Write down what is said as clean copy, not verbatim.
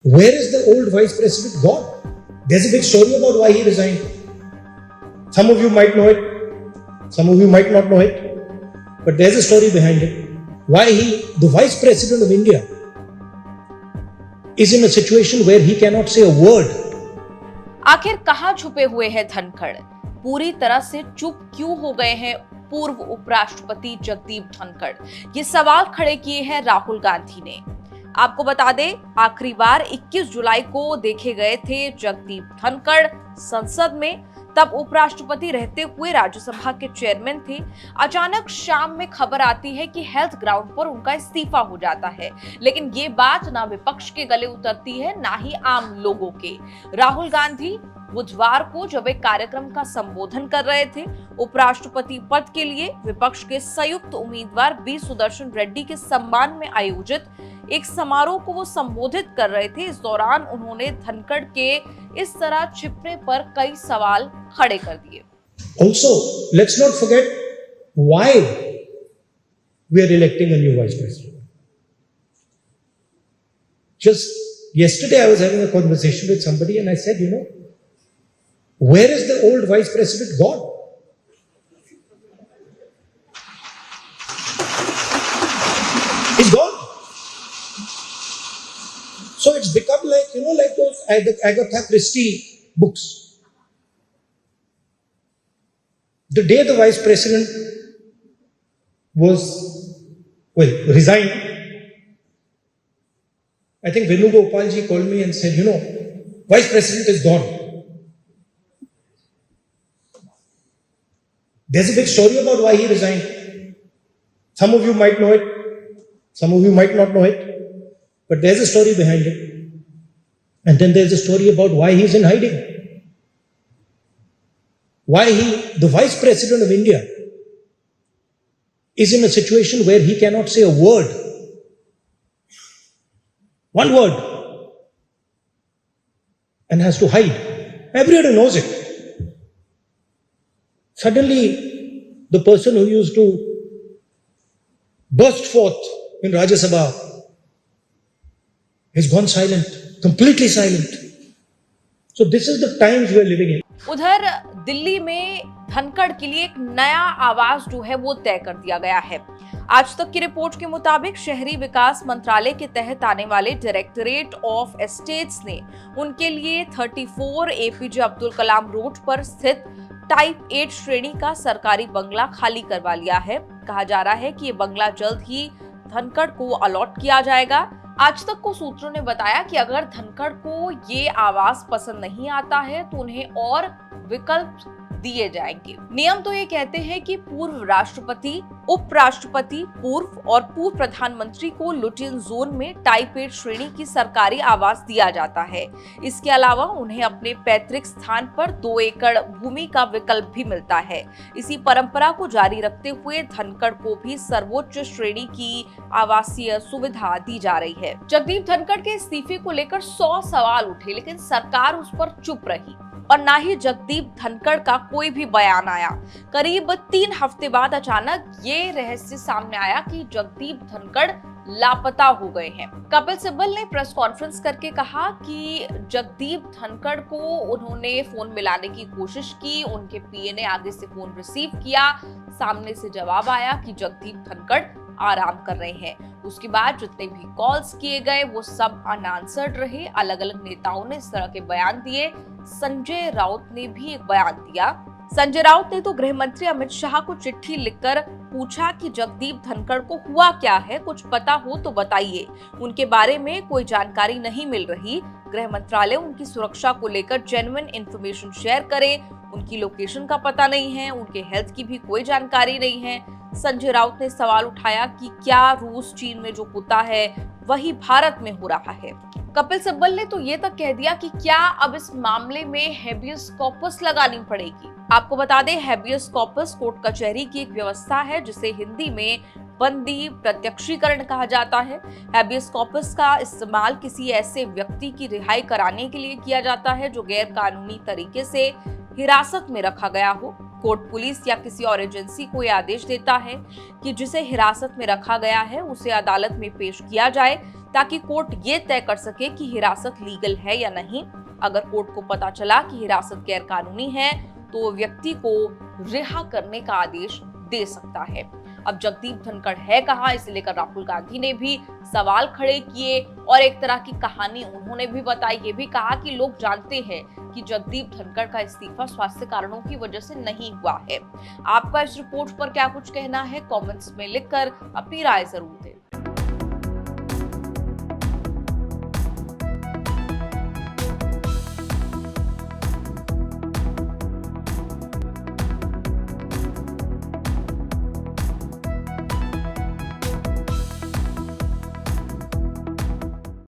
Where is the old vice president gone? There's a big story about why he resigned. Some of you might know it, some of you might not know it, but there's a story behind it. Why the vice president of India, is in a situation where he cannot say a word. आखिर कहां छुपे हुए हैं धनखड़? पूरी तरह से चुप क्यों हो गए हैं पूर्व उपराष्ट्रपति जगदीप धनखड़? ये सवाल खड़े किए हैं राहुल गांधी ने। आपको बता दें, आखिरी बार 21 जुलाई को देखे गए थे जगदीप धनखड़ संसद में। तब उपराष्ट्रपति रहते हुए राज्यसभा के चेयरमैन थे। अचानक शाम में खबर आती है कि हेल्थ ग्राउंड पर उनका इस्तीफा हो जाता है, लेकिन ये बात ना विपक्ष के गले उतरती है ना ही आम लोगों के। राहुल गांधी बुधवार को जब एक कार्यक्रम का संबोधन कर रहे थे, उपराष्ट्रपति पद के लिए विपक्ष के संयुक्त उम्मीदवार बी सुदर्शन रेड्डी के सम्मान में आयोजित एक समारोह को वो संबोधित कर रहे थे। इस दौरान उन्होंने धनखड़ के इस तरह छिपने पर कई सवाल खड़े कर दिए। Also, let's not forget why we are electing a new vice president. Just yesterday I was having a conversation with somebody and I said, where is the old vice president gone? He's gone. So it's become like, like those Agatha Christie books. The day the vice president resigned, I think Venugopal ji called me and said, vice president is gone. There's a big story about why he resigned. Some of you might know it, some of you might not know it, but there's a story behind it. And then there's a story about why he's in hiding. Why the vice president of India, is in a situation where he cannot say a word. One word. And has to hide. Everybody knows it. Suddenly, the person who used to burst forth in Rajya Sabha has gone silent, completely silent. So this is the times we are living in. उधर दिल्ली में धनखड़ के लिए एक नया आवास जो है वो तय कर दिया गया है। आज तक की रिपोर्ट के मुताबिक शहरी विकास मंत्रालय के तहत आने वाले डायरेक्टरेट ऑफ एस्टेट्स ने उनके लिए 34 एपीजे अब्दुल कलाम रोड पर स्थित टाइप 8 श्रेणी का सरकारी बंगला खाली करवा लिया है। कहा जा रहा है कि ये बंगला जल्द ही धनखड़ को अलॉट किया जाएगा। आज तक को सूत्रों ने बताया कि अगर धनखड़ को ये आवास पसंद नहीं आता है तो उन्हें और विकल्प दिए जाएंगे। नियम तो ये कहते हैं कि पूर्व राष्ट्रपति, उपराष्ट्रपति, पूर्व और पूर्व प्रधानमंत्री को लुटियन जोन में टाइप 8 श्रेणी की सरकारी आवास दिया जाता है। इसके अलावा उन्हें अपने पैतृक स्थान पर 2 एकड़ भूमि का विकल्प भी मिलता है। इसी परंपरा को जारी रखते हुए धनखड़ को भी सर्वोच्च श्रेणी की आवासीय सुविधा दी जा रही है। जगदीप धनखड़ के इस्तीफे को लेकर 100 सवाल उठे, लेकिन सरकार उस पर चुप रही और ना ही जगदीप धनखड़ का कोई भी बयान आया। करीब 3 हफ्ते बाद अचानक ये रहस्य सामने आया कि जगदीप धनखड़ लापता हो गए हैं। कपिल सिब्बल ने प्रेस कॉन्फ्रेंस करके कहा कि जगदीप धनखड़ को उन्होंने फोन मिलाने की कोशिश की, उनके पीए ने आगे से फोन रिसीव किया, सामने से जवाब आया कि जगदीप धनखड़ आराम कर रहे हैं। उसके बाद जितने भी कॉल्स किए गए वो सब अनआंसर्ड रहे। अलग अलग नेताओं ने इस तरह के बयान दिए। संजय राउत ने भी एक बयान दिया। संजय राउत ने तो गृह मंत्री अमित शाह को चिट्ठी लिखकर पूछा कि जगदीप धनखड़ को हुआ क्या है, कुछ पता हो तो बताइए। उनके बारे में कोई जानकारी नहीं मिल रही। गृह मंत्रालय उनकी सुरक्षा को लेकर जेन्युइन इंफॉर्मेशन शेयर करे। उनकी लोकेशन का पता नहीं है, उनके हेल्थ की भी कोई जानकारी नहीं है। संजय राउत ने सवाल उठाया कि क्या रूस चीन में जो होता है वही भारत में हो रहा है। कपिल सिब्बल ने तो ये तक कह दिया कि क्या अब इस मामले में हेबियस कॉर्पस लगानी पड़ेगी। आपको बता दें, हेबियस कॉर्पस कोर्ट कचहरी की एक व्यवस्था है जिसे हिंदी में बंदी प्रत्यक्षीकरण कहा जाता है। हेबियस कॉर्पस का इस्तेमाल किसी ऐसे व्यक्ति की रिहाई कराने के लिए किया जाता है जो गैर कानूनी तरीके से हिरासत में रखा गया हो। कोर्ट पुलिस या किसी और एजेंसी को यह आदेश देता है कि जिसे हिरासत में रखा गया है उसे अदालत में पेश किया जाए। ताकि कोर्ट ये तय कर सके कि हिरासत लीगल है या नहीं। अगर कोर्ट को पता चला कि हिरासत गैर कानूनी है तो व्यक्ति को रिहा करने का आदेश दे सकता है। अब जगदीप धनखड़ है कहां, इसे लेकर राहुल गांधी ने भी सवाल खड़े किए और एक तरह की कहानी उन्होंने भी बताई। ये भी कहा कि लोग जानते हैं कि जगदीप धनखड़ का इस्तीफा स्वास्थ्य कारणों की वजह से नहीं हुआ है। आपका इस रिपोर्ट पर क्या कुछ कहना है, कमेंट्स में लिखकर अपनी राय जरूर दें।